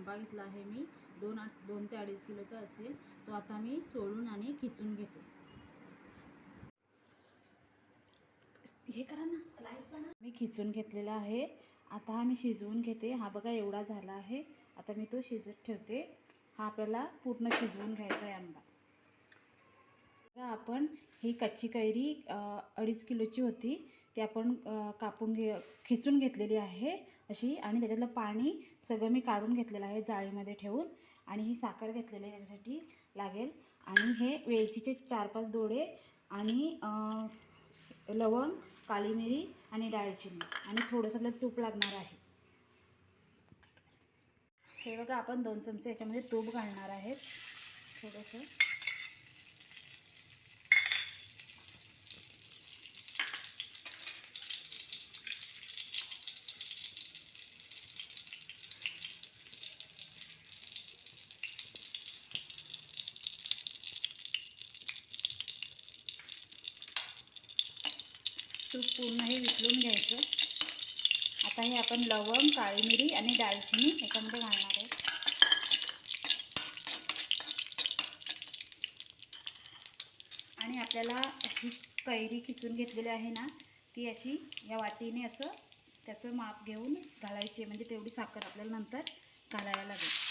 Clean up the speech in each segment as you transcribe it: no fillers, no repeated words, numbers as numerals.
आंबा घेतला आहे मी, 2 ते 2.5 किलोचा असेल. तो आता मी सोलून आणि खिचून घेते. हे करा ना, लाईट पण मी खिचून घेतलेला आहे. आता हा मी शिजवून घेते. हा बघा एवढा झाला आहे. आता मी तो शिजत ठेवते. हा आपल्याला पूर्ण शिजवून घ्यायचा आहे आंबा. आपण ही कच्ची कैरी 2.5 किलोची होती, ती आपण खिचून घेतलेली आहे अशी, आणि त्याच्यातलं पाणी सगळं मी काढून घेतलेलं आहे जाळीमध्ये ठेवून. आणि ही साखर घेतलेली आहे त्याच्यासाठी लागेल. आणि हे वेलचीचे 4-5 दोडे आणि लवंग, काळी मिरी आणि दालचिनी, आणि थोडंसं आपल्याला तूप लागणार आहे. हे बघा, आपण 2 चमचे याच्यामध्ये तूप घालणार आहेत थोडंसं. तूप पूर्ण हे वितळून घ्यायचं. आता हे आपण लवंग, काळी मिरी आणि दालचिनी याच्यामध्ये घालणार आहे. आणि आपल्याला ही कैरी खिचून घेतलेली आहे ना, ती अशी या वाटीने असं त्याचं माप घेऊन घालायची, म्हणजे तेवढी साखर आपल्याला नंतर घालायला लागेल.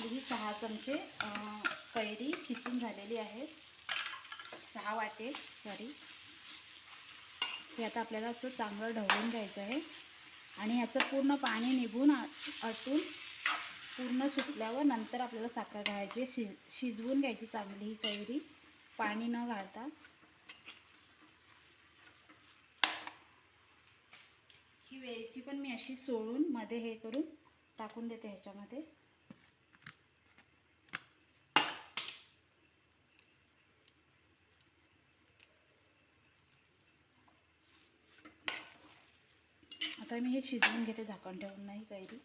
ही 6 चमचे कैरी खिचून झालेली आहे. 6 वाटे सॉरी. हे आता आपल्याला असं चांगलं ढवळून घ्यायचं आहे. आणि याचं पूर्ण पाणी निघून आटून पूर्ण सुकल्यावर नंतर आपल्याला साखर घालायची. शिजवून घ्यायची चांगली ही कैरी, पाणी न घालता. ही वेलची पण मी अशी सोडून मध्ये हे करून टाकून देते ह्याच्यामध्ये. आता मी हे शिजवून घेते झाकण ठेवून नाही कैरी.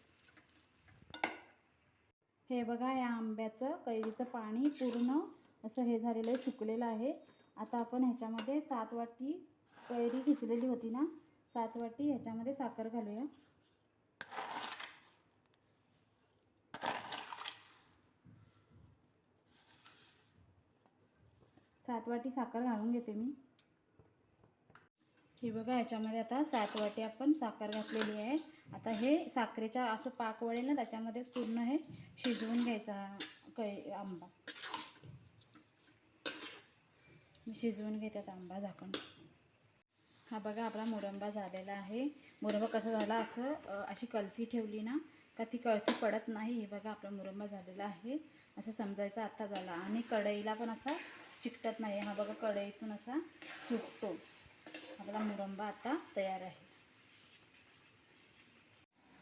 हे बघा, या आंब्याचं कैरीचं पाणी पूर्ण असं हे झालेलं आहे, सुकलेलं आहे. आता आपण ह्याच्यामध्ये 7 वाटी कैरी खिचलेली होती ना, 7 वाटी ह्याच्यामध्ये साखर घालूया. 7 वाटी साखर घालून घेते मी. हे बघा, ह्याच्यामध्ये आता 7 वाटी आपण साखर घातलेली आहे. आता हे साखरेच्या असं पाक वळेल ना, त्याच्यामध्येच पूर्ण हे शिजवून घ्यायचा आंबा. मी शिजवून घेते आंबा झाकण. हा बघा, आपला मुरंबा झालेला आहे. मुरंबा कसा झाला, असं अशी कलती ठेवली ना का ती कळती पडत नाही. हे बघा, आपला मुरंबा झालेला आहे असं समजायचं आता झाला. आणि कढईला पण असा चिकटत नाही. हा बघा, कढईतून असा सुटतो. आपला मुरंबा आता तयार आहे.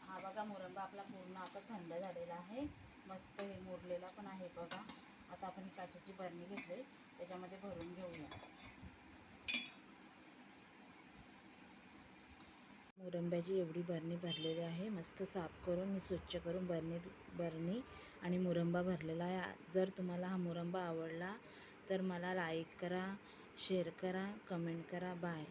हा बघा, मुरंबा आपला पूर्ण आता थंड झालेला आहे. मस्त हे मुरलेला पण आहे बघा. आता आपण ही काचेची बरणी घेतली, त्याच्यामध्ये भरून घेऊया. मुरंब्याची एवढी बरणी भरलेली आहे. मस्त साफ करून मी स्वच्छ करून बरणी आणि मुरंबा भरलेला आहे. जर तुम्हाला हा मुरंबा आवडला तर मला लाईक करा, शेअर करा, कमेंट करा. बाय.